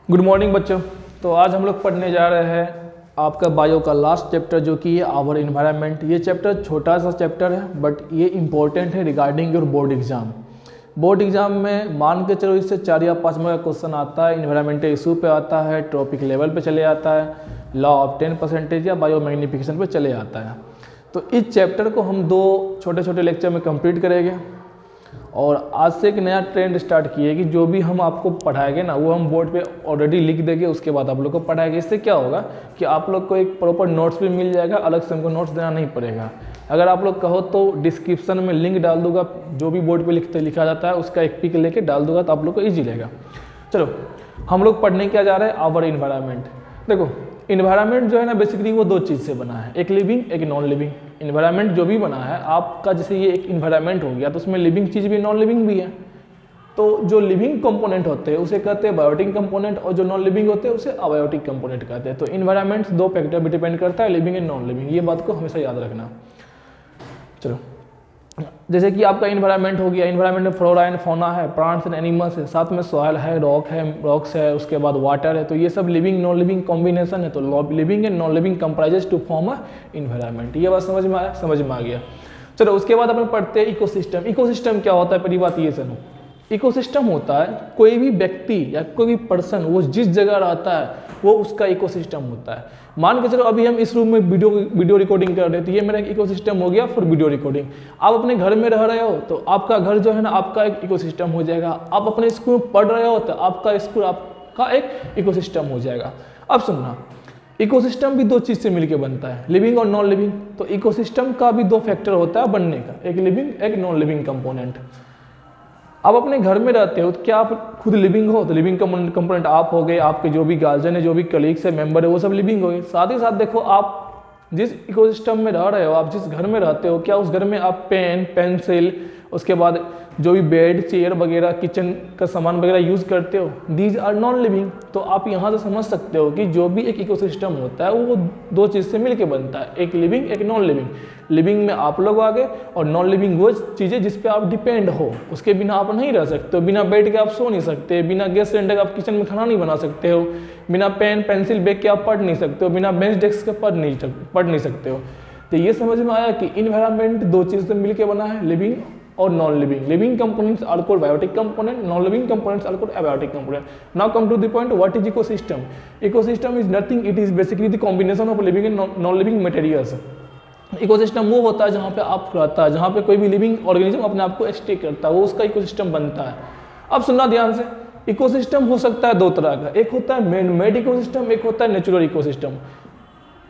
Good morning बच्चों। तो आज हम लोग पढ़ने जा रहे हैं आपका बायो का लास्ट चैप्टर जो कि है आवर इन्वायरमेंट। ये चैप्टर छोटा सा चैप्टर है बट ये इम्पोर्टेंट है regarding your board exam. Board exam में मान के चलो इससे 4 या 5 नंबर का क्वेश्चन आता है, इन्वायरमेंटल इशू पे आता है, टॉपिक लेवल पे चले आता है, लॉ ऑफ 10% या बायो मैग्निफिकेशन पे चले आता है। तो इस चैप्टर को हम 2 छोटे छोटे लेक्चर में कंप्लीट करेंगे और आज से एक नया ट्रेंड स्टार्ट किए कि जो भी हम आपको पढ़ाएंगे ना वो हम बोर्ड पे ऑलरेडी लिख देंगे, उसके बाद आप लोग को पढ़ाएंगे। इससे क्या होगा कि आप लोग को एक प्रॉपर नोट्स भी मिल जाएगा, अलग से हमको नोट्स देना नहीं पड़ेगा। अगर आप लोग कहो तो डिस्क्रिप्शन में लिंक डाल दूंगा, जो भी बोर्ड पे लिखा जाता है उसका एक पिक लेके डाल दूंगा तो आप लोग को ईजी रहेगा। चलो हम लोग पढ़ने क्या जा रहे हैं, आवर इन्वायरमेंट। देखो इन्वायरमेंट जो है ना बेसिकली वो 2 चीज़ से बना है, एक लिविंग एक नॉन लिविंग। इन्वायरमेंट जो भी बना है आपका, जैसे ये एक इन्वायरमेंट हो गया तो उसमें लिविंग चीज़ भी नॉन लिविंग भी है। तो जो लिविंग कंपोनेंट होते हैं उसे कहते हैं बायोटिक कंपोनेंट और जो नॉन लिविंग होते हैं उसे अबायोटिक कंपोनेंट कहते हैं। तो इन्वायरमेंट 2 फैक्टर पर डिपेंड करता है, लिविंग एंड नॉन लिविंग। ये बात को हमेशा याद रखना। चलो जैसे कि आपका इन्वायरमेंट हो गया, इन्वायरमेंट में फ्लोरा एंड फौना है, प्लांट्स एंड एनिमल्स है, साथ में सॉइल है, रॉक्स है, उसके बाद वाटर है। तो ये सब लिविंग नॉन लिविंग कॉम्बिनेशन है। तो living and non living comprises to form a environment. ये बात समझ में आया? समझ में आ गया। चलो उसके बाद अपन पढ़ते हैं इकोसिस्टम। इकोसिस्टम क्या होता है? पहली बात ये सुनो, इकोसिस्टम होता है कोई भी व्यक्ति या कोई भी पर्सन वो जिस जगह रहता है वो उसका इकोसिस्टम होता है। मान के चलो अभी हम इस रूम में वीडियो रिकॉर्डिंग कर रहे हैं तो ये मेरा एक इकोसिस्टम हो गया फॉर वीडियो रिकॉर्डिंग। आप अपने घर में रह रहे हो तो आपका घर जो है ना आपका एक इकोसिस्टम हो जाएगा। आप अपने स्कूल में पढ़ रहे हो तो आपका स्कूल आपका एक इकोसिस्टम हो जाएगा। अब सुनना, इकोसिस्टम भी 2 चीज़ से मिलकर बनता है, लिविंग और नॉन लिविंग। तो इकोसिस्टम का भी 2 फैक्टर होता है बनने का, एक लिविंग एक नॉन लिविंग कंपोनेंट। आप अपने घर में रहते हो तो क्या आप खुद लिविंग हो? तो लिविंग कंपोनेंट आप हो गए, आपके जो भी गार्जियन है, जो भी कलीग्स है, मेंबर है, वो सब लिविंग हो गए। साथ ही साथ देखो आप जिस इकोसिस्टम में रह रहे हो, आप जिस घर में रहते हो, क्या उस घर में आप पेन पेंसिल उसके बाद जो भी बेड चेयर वगैरह किचन का सामान वगैरह यूज़ करते हो, दीज आर नॉन लिविंग। तो आप यहाँ से समझ सकते हो कि जो भी एक इकोसिस्टम होता है वो 2 चीज़ से मिलके बनता है, एक लिविंग एक नॉन लिविंग। लिविंग में आप लोग आ गए और नॉन लिविंग वो चीज़ें जिस पे आप डिपेंड हो, उसके बिना आप नहीं रह सकते हो। बिना बेड के आप सो नहीं सकते, बिना गैस सिलेंडर के आप किचन में खाना नहीं बना सकते हो, बिना पेन पेंसिल बैग के आप पढ़ नहीं सकते हो, बिना बेंच डेस्क के पढ़ नहीं सकते हो। तो ये समझ में आया कि इन्वायरमेंट 2 चीज़ से मिलकर बना है, लिविंग और non living. Living components are called biotic component, non-living components are called abiotic component. Now come to the point, what is ecosystem? Ecosystem is nothing, it is basically the combination of living and non-living materials. Ecosystem वो होता है जहाँ पे आप रहता है, जहाँ पे कोई भी लिविंग ऑर्गेनिज्म अपने आप को स्टे करता है, वो उसका इकोसिस्टम बनता है। अब सुनना ध्यान से, इकोसिस्टम हो सकता है 2 तरह का, एक होता है मैन मेड इकोसिस्टम, एक होता है natural ecosystem.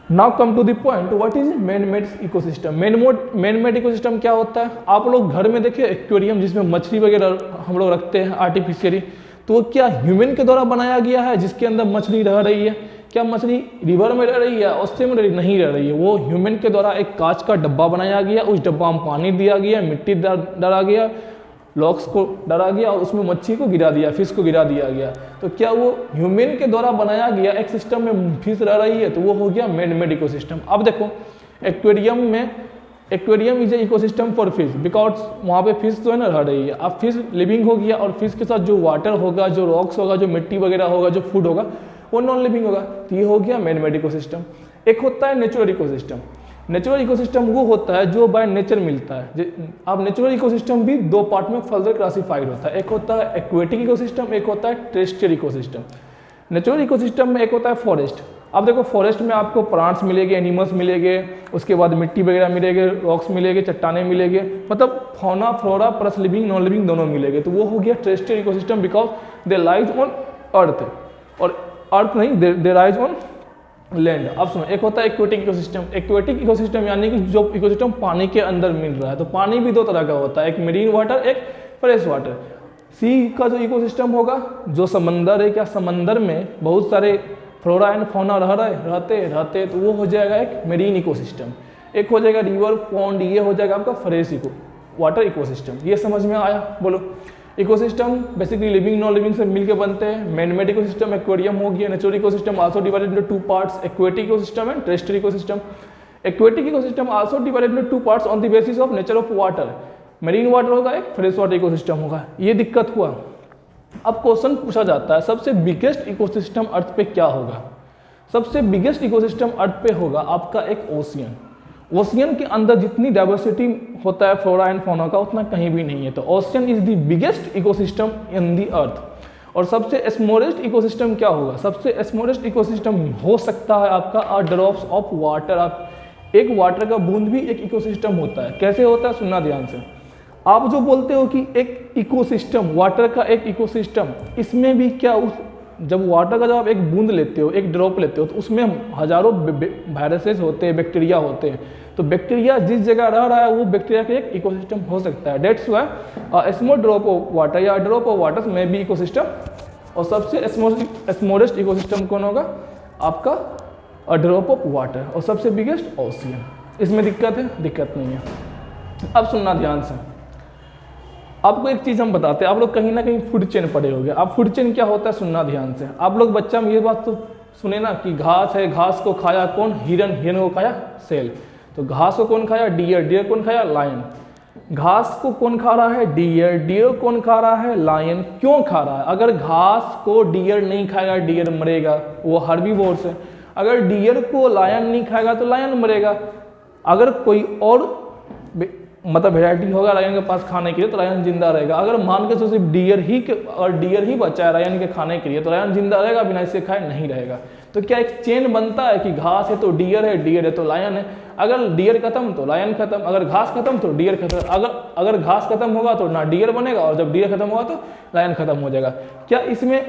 Now come to the point, what is man made ecosystem? Man made ecosystem क्या होता है? आप लोग घर में देखिए एक्वेरियम जिसमें मछली वगैरह हम लोग रखते हैं आर्टिफिशियली, तो वो क्या ह्यूमन के द्वारा बनाया गया है जिसके अंदर मछली रह रही है? क्या मछली रिवर में रह रही है, ओशन में नहीं रह रही है? वो ह्यूमन के द्वारा एक कांच का डब्बा बनाया गया, उस डब्बा में पानी दिया गया, मिट्टी डाला गया, लॉक्स को डाला गया और उसमें मच्छी को गिरा दिया, फिश को गिरा दिया गया। तो क्या वो ह्यूमन के द्वारा बनाया गया एक सिस्टम में फिश रह रही है? तो वो हो गया मैन मेड इकोसिस्टम। अब देखो aquarium is a ecosystem for fish, because वहाँ पे फिश जो है ना रह रही है। अब फिश लिविंग हो गया और फिश के साथ जो वाटर होगा, जो रॉक्स होगा, जो मिट्टी वगैरह होगा, जो फूड होगा, वो नॉन लिविंग होगा। तो ये हो गया मैन मेड इकोसिस्टम। एक होता है नेचुरल इकोसिस्टम। नेचुरल इकोसिस्टम वो होता है जो बाय नेचर मिलता है। अब नेचुरल इकोसिस्टम भी 2 पार्ट में फर्दर क्लासिफाइड होता है, एक होता है एक्वेटिक इकोसिस्टम, एक होता है टेरेस्ट्रियल इकोसिस्टम। नेचुरल इकोसिस्टम में एक होता है फॉरेस्ट। अब देखो फॉरेस्ट में आपको प्लांट्स मिलेंगे, एनिमल्स मिलेंगे, उसके बाद मिट्टी वगैरह मिलेंगे, रॉक्स मिलेंगे, चट्टाने मिलेंगे, मतलब fauna flora plus living non living दोनों मिलेंगे। तो वो हो गया terrestrial ecosystem because they lies on earth, और अर्थ नहीं, दे राइज ऑन लैंड। अब सुनो, एक होता है एक्वेटिक इकोसिस्टम। एक्वेटिक इकोसिस्टम यानी कि जो इकोसिस्टम पानी के अंदर मिल रहा है। तो पानी भी 2 तरह का होता है, एक मेरीन वाटर, एक फ्रेश वाटर। सी का जो इकोसिस्टम होगा, जो समंदर है, क्या समंदर में बहुत सारे फ्लोरा एंड फौना रहते तो वो हो जाएगा एक मेरीन इकोसिस्टम। एक हो जाएगा रिवर पॉन्ड, ये हो जाएगा आपका फ्रेश वाटर इकोसिस्टम। ये समझ में आया? बोलो। Ecosystem basically living non living से मिलकर बनते हैं। मैन मेड इकोसिस्टम एक्वेरियम हो गया। Natural ecosystem also divided into 2 parts, aquatic ecosystem and terrestrial ecosystem. Aquatic ecosystem also divided into 2 parts on the basis of nature of water. Marine water होगा, एक fresh water ecosystem होगा। ये दिक्कत हुआ। अब question पूछा जाता है सबसे बिगेस्ट इकोसिस्टम अर्थ पे क्या होगा। सबसे बिगेस्ट इकोसिस्टम अर्थ पे होगा आपका एक ओशियन। ओशियन के अंदर जितनी डाइवर्सिटी होता है फ्लोरा एंड फौना का उतना कहीं भी नहीं है। तो ocean is the biggest ecosystem in the earth. और सबसे स्मॉलेस्ट इकोसिस्टम क्या होगा? सबसे स्मॉलेस्ट इकोसिस्टम हो सकता है आपका ड्रॉप्स ऑफ वाटर। आप एक वाटर का बूंद भी एक इकोसिस्टम होता है। कैसे होता है सुनना ध्यान से। आप जो बोलते हो कि एक इकोसिस्टम, वाटर का एक इकोसिस्टम, इसमें भी क्या उस जब वाटर का जब आप एक बूंद लेते हो, एक ड्रॉप लेते हो, तो उसमें हजारों वायरसेस होते हैं, बैक्टीरिया होते हैं। तो बैक्टीरिया जिस जगह रह रहा है वो बैक्टीरिया का एक इकोसिस्टम हो सकता है। That's why small drop of water या ड्रॉप ऑफ वाटर में भी इकोसिस्टम। और सबसे स्मॉलेस्ट इकोसिस्टम कौन होगा? आपका ड्रॉप ऑफ वाटर। और सबसे बिगेस्ट ओशियन। इसमें दिक्कत है? दिक्कत नहीं है। अब सुनना ध्यान से, आपको एक चीज़ हम बताते हैं। आप लोग कहीं ना कहीं फूड चेन पढ़े होंगे। आप फूड चेन क्या होता है सुनना ध्यान से। आप लोग बच्चा में ये बात तो सुने ना कि घास है, घास को खाया कौन? हिरन। हिरन को खाया सेल। तो घास को कौन खाया? डियर। डियर कौन खाया? लायन। घास को कौन खा रहा है? डियर। डियर कौन खा रहा है? लायन। क्यों खा रहा है? अगर घास को डियर नहीं खाएगा, डियर मरेगा, वो हर्बीवोर्स है। अगर डियर को लायन नहीं खाएगा तो लायन मरेगा। अगर कोई और मतलब वेराइटी होगा लायन के पास खाने के लिए तो लायन जिंदा रहेगा। अगर मान के सिर्फ डियर ही बचा है लायन के खाने के लिए तो लायन जिंदा रहेगा, बिना इसे खाए नहीं रहेगा। तो क्या एक चेन बनता है कि घास है तो डियर है, डियर है तो लायन है। अगर डियर खत्म तो लायन खत्म, अगर घास खत्म तो डियर खत्म। अगर घास खत्म होगा तो ना डियर बनेगा, और जब डियर खत्म होगा तो लायन खत्म हो जाएगा। क्या इसमें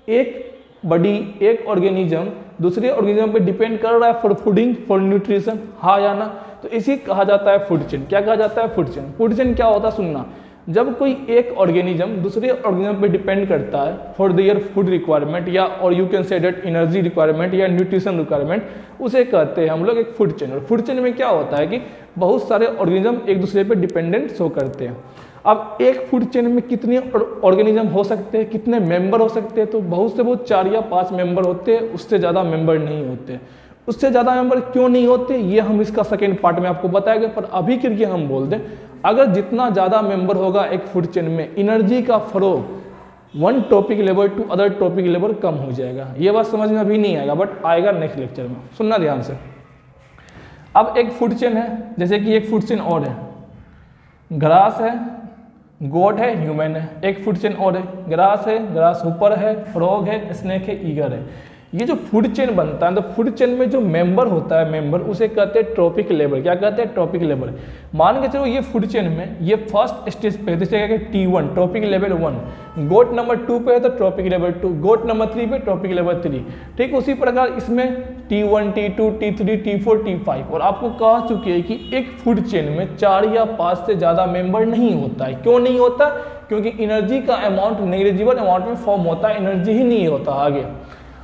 एक ऑर्गेनिज्म दूसरे ऑर्गेनिज्म पे डिपेंड कर रहा है फॉर फूडिंग, फॉर न्यूट्रिशन? हाँ या ना? तो इसी कहा जाता है फूड चेन। क्या कहा जाता है? Food chain. फूड चेन क्या होता है सुनना। जब कोई एक ऑर्गेनिज्म दूसरे ऑर्गेनिज्म पे डिपेंड करता है फॉर देयर फूड रिक्वायरमेंट, या और you can say that energy requirement या न्यूट्रिशन रिक्वायरमेंट, उसे कहते हैं हम लोग एक फूड चेन। और फूड चेन में क्या होता है कि बहुत सारे ऑर्गेनिज्म एक दूसरे पे डिपेंडेंट शो करते हैं। अब एक फूड चेन में कितने ऑर्गेनिज्म हो सकते हैं, कितने मेंबर हो सकते हैं? तो बहुत से बहुत 4 या 5 मेंबर होते हैं, उससे ज़्यादा मेंबर नहीं होते। उससे ज़्यादा मेंबर क्यों नहीं होते ये हम इसका सेकेंड पार्ट में आपको बताएंगे। पर अभी के लिए हम बोल दें, अगर जितना ज़्यादा मेंबर होगा एक फूड चेन में, एनर्जी का flow one trophic level to other trophic level कम हो जाएगा। ये बात समझ में अभी नहीं आएगा, बट आएगा नेक्स्ट लेक्चर में। सुनना ध्यान से। अब एक फूड चेन है, जैसे कि एक फूड चेन और है, ग्रास है, गोट है, ह्यूमन है। एक फूड चेन और है, ग्रास है, ग्रास ऊपर है, फ्रॉग है, स्नेक है, ईगर है। ये जो फूड चेन बनता है तो फूड चेन में जो मेंबर होता है, मेंबर उसे कहते हैं ट्रॉपिक लेवल। क्या कहते हैं? Trophic level. मान के चलो ये फूड चेन में ये फर्स्ट स्टेज पे जैसे T1 ट्रॉपिक लेवल 1, गोट नंबर 2 पे है तो ट्रॉपिक लेवल 2, गोट नंबर 3 पे ट्रॉपिक लेवल 3। ठीक उसी प्रकार इसमें T1, T2, T3, T4, T5। और आपको कह चुके हैं कि एक फूड चेन में 4 या 5 से ज़्यादा मेंबर नहीं होता है। क्यों नहीं होता? क्योंकि एनर्जी का अमाउंट नेग्लिजिबल अमाउंट में फॉर्म होता है, एनर्जी ही नहीं होता आगे।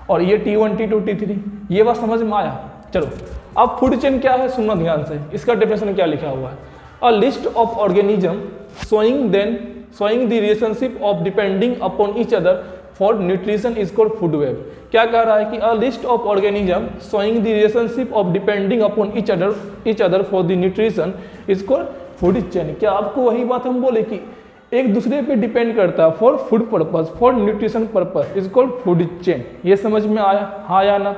और ये T1, T2, T3, ये बात समझ में आया? चलो अब फूड चेन क्या है सुनना ध्यान से। इसका डेफिनेशन क्या लिखा हुआ है? A list of organism showing the relationship of depending upon each other for nutrition is called food web. क्या कह रहा है कि a list of organism showing the relationship of depending upon each other for the nutrition is called food chain. क्या आपको वही बात हम बोले कि एक दूसरे पे डिपेंड करता है for food purpose, for nutrition purpose, is called food chain. ये समझ में आया? हाँ या ना?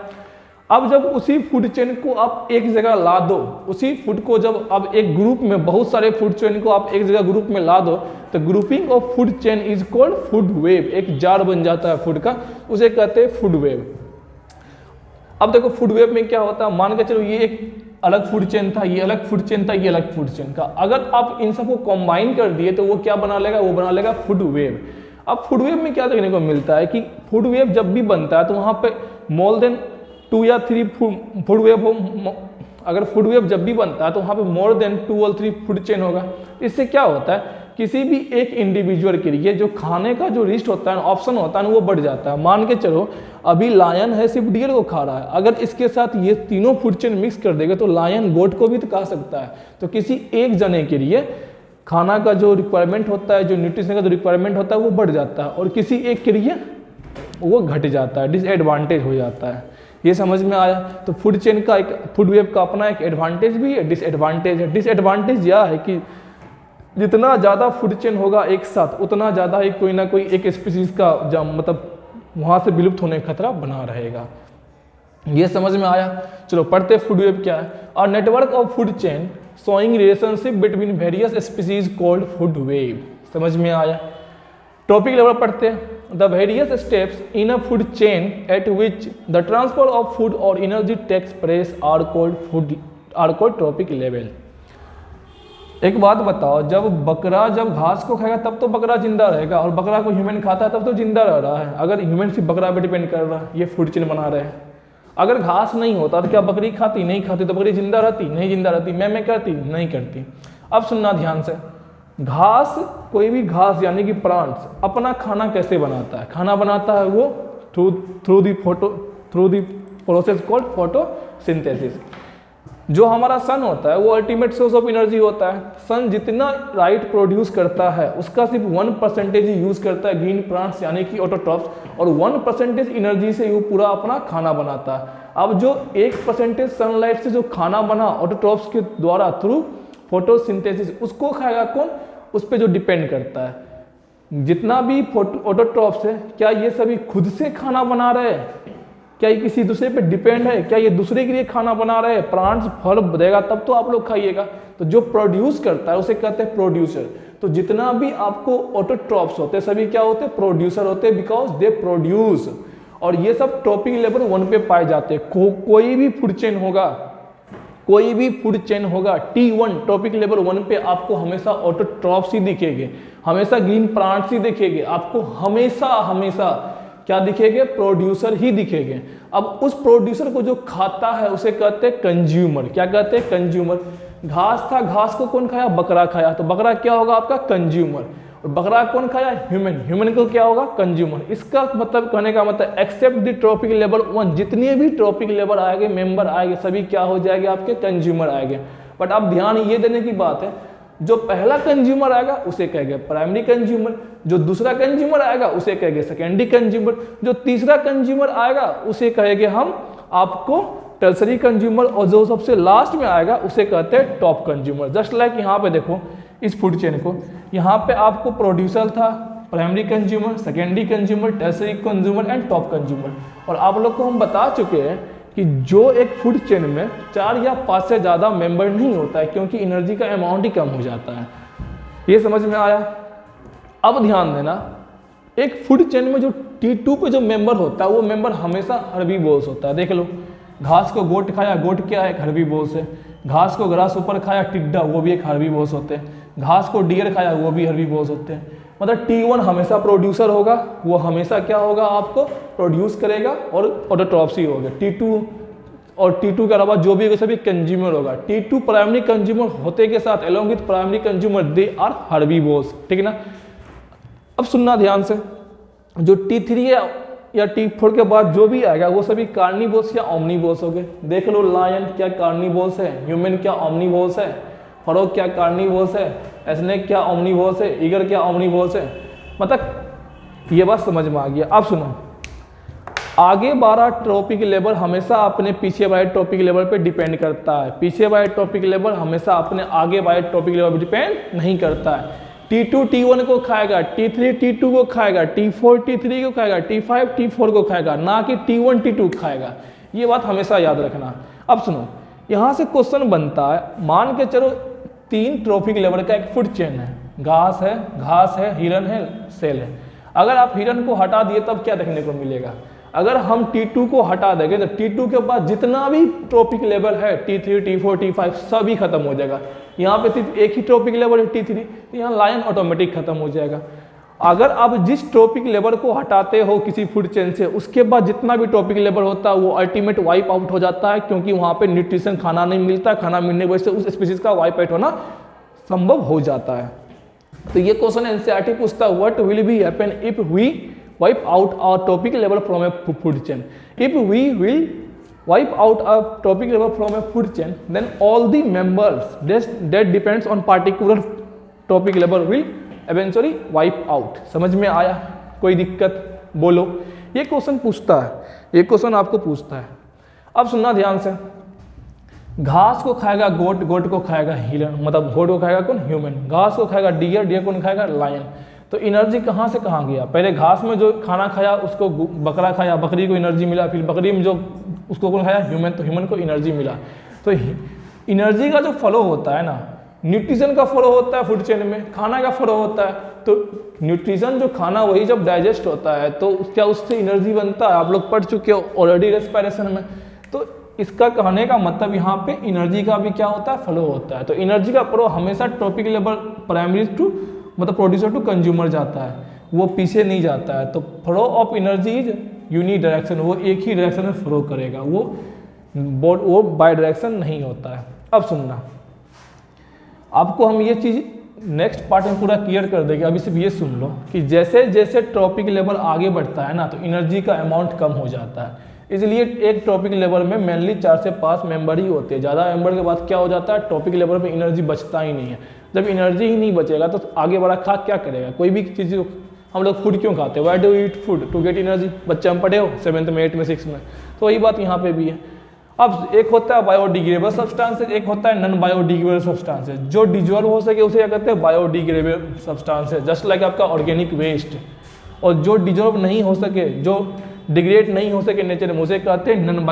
अब जब उसी फूड चेन को आप एक जगह ला दो, उसी फूड को जब आप एक ग्रुप में, बहुत सारे फूड चेन को आप एक जगह ग्रुप में ला दो, तो grouping of food chain is called food web. एक जार बन जाता है फूड का, उसे कहते हैं फूड वेव। अब देखो फूड वेव में क्या होता है, मान के चलो ये एक अलग फूड चेन था, ये अलग फूड चेन था, ये अलग फूड चेन का, अगर आप इन सबको कंबाइन कर दिए तो वो क्या बना लेगा? वो बना लेगा फूड वेव। अब फूड वेव में क्या देखने को मिलता है कि फूड वेव जब भी बनता है तो वहाँ पे मोर देन 2 या 3 फूड वेव हो। अगर फूड वेव जब भी बनता है तो वहाँ पे मोर देन 2 और 3 फूड चेन होगा। इससे क्या होता है, किसी भी एक इंडिविजुअल के लिए जो खाने का जो लिस्ट होता है, ऑप्शन होता है ना, वो बढ़ जाता है। मान के चलो अभी लायन है, सिर्फ डियर को खा रहा है, अगर इसके साथ ये तीनों फूड चेन मिक्स कर देगा तो लायन गोट को भी तो खा सकता है। तो किसी एक जने के लिए खाना का जो रिक्वायरमेंट होता है, जो न्यूट्रिशन का जो रिक्वायरमेंट होता है वो बढ़ जाता है, और किसी एक के लिए वो घट जाता है, डिसएडवांटेज हो जाता है। ये समझ में आया? तो फूड चेन का, एक फूड वेव का अपना एक एडवांटेज भी है, डिसएडवांटेज है। डिसएडवांटेज यह है कि जितना ज़्यादा फूड चेन होगा एक साथ, उतना ज़्यादा ही कोई ना कोई एक स्पीसीज का मतलब वहाँ से विलुप्त होने का खतरा बना रहेगा। ये समझ में आया? चलो पढ़ते फूड वेब क्या है। और network of food chain showing relationship between various species called food web. समझ में आया? टॉपिक लेवल पढ़ते हैं। The various steps in a food chain at which the transfer of food और energy takes place are called trophic level. एक बात बताओ, जब बकरा जब घास को खाएगा तब तो बकरा जिंदा रहेगा, और बकरा को ह्यूमन खाता है तब तो जिंदा रह रहा है। अगर ह्यूमन सिर्फ बकरा पे डिपेंड कर रहा है, ये फूड चेन बना रहे हैं। अगर घास नहीं होता तो क्या बकरी खाती? नहीं खाती। तो बकरी जिंदा रहती? नहीं जिंदा रहती। मैं करती? नहीं करती। अब सुनना ध्यान से, घास, कोई भी घास यानी कि प्लांट्स अपना खाना कैसे बनाता है? खाना बनाता है वो through the process called photosynthesis. जो हमारा सन होता है वो अल्टीमेट सोर्स ऑफ एनर्जी होता है। सन जितना लाइट प्रोड्यूस करता है उसका सिर्फ 1% ही यूज करता है ग्रीन प्लांट्स यानी कि ऑटोट्रॉप्स, और 1% एनर्जी से वो पूरा अपना खाना बनाता है। अब जो 1% सनलाइट से जो खाना बना ऑटोट्रॉप्स के द्वारा थ्रू फोटोसिंथेसिस, उसको खाएगा कौन? उस पर जो डिपेंड करता है। जितना भी ऑटोट्रॉप्स है, क्या ये सभी खुद से खाना बना रहे हैं? क्या ये किसी दूसरे पे डिपेंड है? क्या ये दूसरे के लिए खाना बना रहे हैं? प्लांट्स फल देगा तब तो आप लोग खाइएगा। तो जो प्रोड्यूस करता है उसे कहते हैं प्रोड्यूसर। तो जितना भी आपको ऑटोट्रॉप्स होते हैं सभी क्या होते हैं? प्रोड्यूसर होते हैं, बिकॉज दे प्रोड्यूस। और ये सब टॉपिक लेवल 1 पे पाए जाते हैं। कोई भी फूड चेन होगा, कोई भी फूड चेन होगा, T1 टॉपिक लेवल 1 पे आपको हमेशा ऑटोट्रॉप्स ही दिखेंगे, हमेशा ग्रीन प्लांट्स ही दिखेंगे, आपको हमेशा क्या दिखेंगे? प्रोड्यूसर ही दिखेंगे। अब उस प्रोड्यूसर को जो खाता है उसे कहते हैं कंज्यूमर। क्या कहते हैं? कंज्यूमर। घास था, घास को कौन खाया? बकरा खाया, तो बकरा क्या होगा? आपका कंज्यूमर। और बकरा कौन खाया? ह्यूमन। ह्यूमन को क्या होगा? कंज्यूमर। इसका मतलब, कहने का मतलब, एक्सेप्ट द टॉपिक लेवल 1, जितने भी टॉपिक लेवल आएंगे, मेंबर आएंगे, सभी क्या हो जाएंगे? आपके कंज्यूमर आएंगे। बट अब ध्यान ये देने की बात है, जो पहला कंज्यूमर आएगा उसे कहेंगे प्राइमरी कंज्यूमर, जो दूसरा कंज्यूमर आएगा उसे कहेंगे सेकेंडरी कंज्यूमर, जो तीसरा कंज्यूमर आएगा उसे कहेंगे हम आपको टर्सरी कंज्यूमर, और जो सबसे लास्ट में आएगा उसे कहते हैं टॉप कंज्यूमर। जस्ट लाइक यहाँ पे देखो इस फूड चेन को, यहाँ पे आपको प्रोड्यूसर था, primary consumer, secondary consumer, tertiary consumer and top consumer. और आप लोग को हम बता चुके हैं कि जो एक फूड चेन में 4 या 5 से ज़्यादा मेंबर नहीं होता है, क्योंकि एनर्जी का अमाउंट ही कम हो जाता है। ये समझ में आया? अब ध्यान देना, एक फूड चेन में जो T2 पे जो मेंबर होता है वो मेंबर हमेशा हर्बीवोर्स होता है। देख लो, घास को गोट खाया, गोट क्या है? एक हर्बीवोर्स है। घास को ग्रास ऊपर खाया, टिड्डा, वो भी एक हर्बीवोर्स होते हैं। घास को डियर खाया, वो भी हर्बीवोर्स होते हैं। मतलब T1 हमेशा प्रोड्यूसर होगा, वो हमेशा क्या होगा? आपको प्रोड्यूस करेगा, और ऑटोट्रॉप्स ही होगा। T2 और T2 के अलावा जो भी होगा सभी कंज्यूमर होगा। T2 प्राइमरी कंज्यूमर होते के साथ along with primary consumer they are herbivores. ठीक है ना? अब सुनना ध्यान से, जो T3 या T4 के बाद जो भी आएगा वो सभी कार्निवोर्स या ओमनिवोर्स हो गए। देख लो, लायन क्या कार्निवोर्स है, ह्यूमन क्या ओमनिवोर्स है, फरोग क्या कार्निवोर्स है, स्नेक क्या ओमनिवोर्स है, ईगर क्या ओमनिवोर्स है। मतलब ये बात समझ में आ गया। अब सुनो, आगे 12 टॉपिक लेवल हमेशा अपने पीछे वाले टॉपिक लेवल पे डिपेंड करता है। पीछे वाले टॉपिक लेवल हमेशा अपने आगे वाले टॉपिक लेवल पे डिपेंड नहीं करता है। T2 T1 को खाएगा, T3 T2 को खाएगा, T4 T3 को खाएगा, T5 T4 को खाएगा, ना कि T1 T2 खाएगा। ये बात हमेशा याद रखना। अब सुनो, यहाँ से क्वेश्चन बनता है, मान के चलो 3 टॉपिक लेवल का एक फूड चेन है, घास है, हिरन है, सेल है। अगर आप हिरन को हटा दिए तब क्या देखने को मिलेगा? अगर हम T2 को हटा देंगे तो T2 के बाद जितना भी टॉपिक लेवल है T3 T4 T5 सभी खत्म हो जाएगा। यहाँ पे सिर्फ एक ही टॉपिक लेवल है T3, तो यहाँ लायन ऑटोमेटिक खत्म हो जाएगा। अगर आप जिस टॉपिक लेवल को हटाते हो किसी फूड चेन से, उसके बाद जितना भी टॉपिक लेवल होता है वो अल्टीमेट वाइप आउट हो जाता है, क्योंकि वहाँ पे न्यूट्रिशन खाना नहीं मिलता। खाना मिलने की वजह से उस स्पीशीज का वाइप आउट होना संभव हो जाता है। तो ये क्वेश्चन एनसीईआरटी पूछता है, what will be happen if we wipe out our topic level from a food chain? If we will wipe out a topic level from a food chain, then all the members that depends on particular topic level will eventually wipe out. समझ में आया? कोई दिक्कत बोलो? ये question पूछता है, ये क्वेश्चन आपको पूछता है। अब सुनना ध्यान से, घास को खाएगा गोट, गोट को खाएगा हिरन, मतलब गोट को खाएगा कौन, ह्यूमन। घास को खाएगा डियर, डियर को खाएगा लायन। तो एनर्जी कहाँ से कहाँ गया, पहले घास में जो खाना खाया उसको बकरा खाया, बकरी को एनर्जी मिला, फिर बकरी में जो उसको कौन खाया, ह्यूमन, तो ह्यूमन को एनर्जी मिला। तो एनर्जी का जो फ्लो होता है ना, न्यूट्रिशन का फ्लो होता है फूड चेन में, खाना का फ्लो होता है। तो न्यूट्रिशन जो खाना वही जब डाइजेस्ट होता है तो क्या उससे एनर्जी बनता है, आप लोग पढ़ चुके हो ऑलरेडी रेस्पिरेशन में। तो इसका कहने का मतलब यहाँ पे एनर्जी का भी क्या होता है, फ्लो होता है। तो एनर्जी का फ्लो हमेशा टॉपिक लेवल प्राइमरी टू मतलब प्रोड्यूसर टू कंज्यूमर जाता है, वो पीछे नहीं जाता है। तो flow of energy is uni direction, वो एक ही डायरेक्शन में फ्लो करेगा, वो बाय डायरेक्शन नहीं होता है। अब सुनना, आपको हम ये चीज़ नेक्स्ट पार्ट में पूरा क्लियर कर देंगे। अभी सिर्फ ये सुन लो कि जैसे जैसे टॉपिक लेवल आगे बढ़ता है ना, तो एनर्जी का अमाउंट कम हो जाता है। इसलिए एक टॉपिक लेवल में मेनली 4 से 5 मेंबर ही होते हैं। ज़्यादा मेंबर के बाद क्या हो जाता है, टॉपिक लेवल में एनर्जी बचता ही नहीं है। जब एनर्जी ही नहीं बचेगा तो आगे बड़ा खा क्या करेगा। कोई भी चीज़, हम लोग फूड क्यों खाते हैं, why do eat food, to get energy. बच्चे हम पढ़े हो 7th में 8th में 6th में, तो वही बात यहाँ पे भी है। अब एक होता है बायोडिग्रेडेबल सब्सटेंसेज, एक होता है नॉन बायोडिग्रेडेबल सब्सटेंसेज। जो डिजॉल्व हो सके उसे क्या कहते हैं, बायोडिग्रेडेबल सब्सटेंसेज, जस्ट लाइक आपका ऑर्गेनिक वेस्ट। और जो डिजॉल्व नहीं हो सके, जो डिग्रेड नहीं हो सके नेचर में, उसे कहते हैं non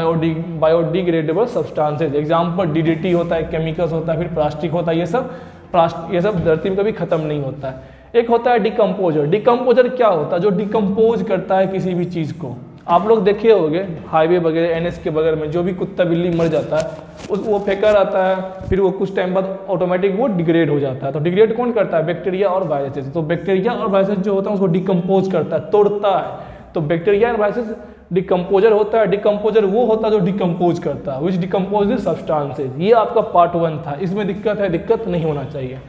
biodegradable substances. Example DDT होता है, केमिकल्स होता है, फिर प्लास्टिक होता है। ये सब धरती में कभी खत्म नहीं होता है। एक होता है डिकम्पोजर। डिकम्पोजर क्या होता है, जो डिकम्पोज करता है किसी भी चीज़ को। आप लोग देखे होंगे हाईवे वगैरह एनएच के बगल में जो भी कुत्ता बिल्ली मर जाता है वो फेंका रहता है, फिर वो कुछ टाइम बाद ऑटोमेटिक वो डिग्रेड हो जाता है। तो डिग्रेड कौन करता है, बैक्टीरिया और वायरसेस। तो बैक्टीरिया और वायरसेस जो होता है उसको डिकम्पोज करता है, तोड़ता है। तो बैक्टीरिया और वायरसेस डिकम्पोजर होता है। डिकम्पोजर वो होता है जो डिकम्पोज करता है, विच डिकम्पोज सब्सटेंसेज। ये आपका पार्ट 1 था, इसमें दिक्कत है, दिक्कत नहीं होना चाहिए।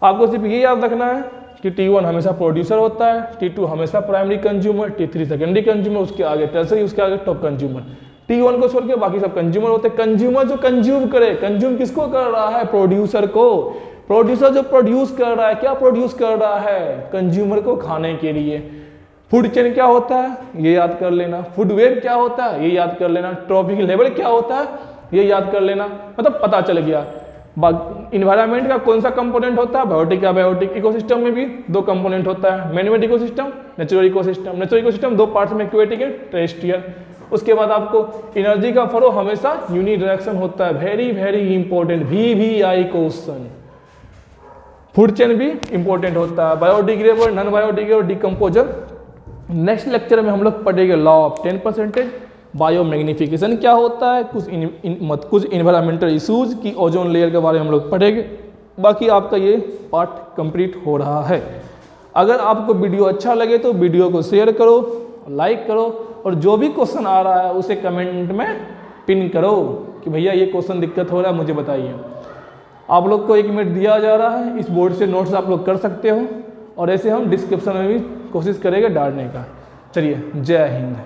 आपको सिर्फ ये याद रखना है कि T1 हमेशा प्रोड्यूसर होता है, T2 हमेशा primary consumer, T3 secondary consumer, उसके आगे टर्सरी, उसके आगे टॉप कंज्यूमर। T1 को छोड़ के बाकी सब कंज्यूमर होते हैं। कंज्यूमर जो कंज्यूम करे, कंज्यूम किसको कर रहा है, प्रोड्यूसर को। प्रोड्यूसर जो प्रोड्यूस कर रहा है, क्या प्रोड्यूस कर रहा है, कंज्यूमर को खाने के लिए। फूड चेन क्या होता है, ये याद कर लेना। फूड वेब क्या होता है, ये याद कर लेना। ट्रॉपिक लेवल क्या होता है, ये याद कर लेना। मतलब पता चल गया। इन्वायरमेंट का कौन सा कंपोनेंट होता है, बायोटिक या बायोटिक। इकोसिस्टम में भी 2 कंपोनेंट होता है, manmade ecosystem, natural ecosystem. Natural ecosystem 2 parts में, एक्वेटिक एंड टेरेस्ट्रियल। उसके बाद आपको एनर्जी का फ्लो हमेशा यूनी डायरेक्शन होता है। Very very important VVI question. Food chain भी इंपॉर्टेंट होता है, biodegradable, non biodegradable, decomposer. Next lecture में हम लोग पढ़ेंगे लॉ ऑफ 10%, बायोमैग्निफिकेशन क्या होता है, कुछ इन्वायरमेंटल इश्यूज की ओजोन लेयर के बारे में हम लोग पढ़ेंगे। बाकी आपका ये पार्ट कंप्लीट हो रहा है। अगर आपको वीडियो अच्छा लगे तो वीडियो को शेयर करो, लाइक करो, और जो भी क्वेश्चन आ रहा है उसे कमेंट में पिन करो कि भैया ये क्वेश्चन दिक्कत हो रहा है, मुझे बताइए। आप लोग को 1 मिनट दिया जा रहा है, इस बोर्ड से नोट्स आप लोग कर सकते हो, और ऐसे हम डिस्क्रिप्शन में भी कोशिश करेंगे डालने का। चलिए, जय हिंद।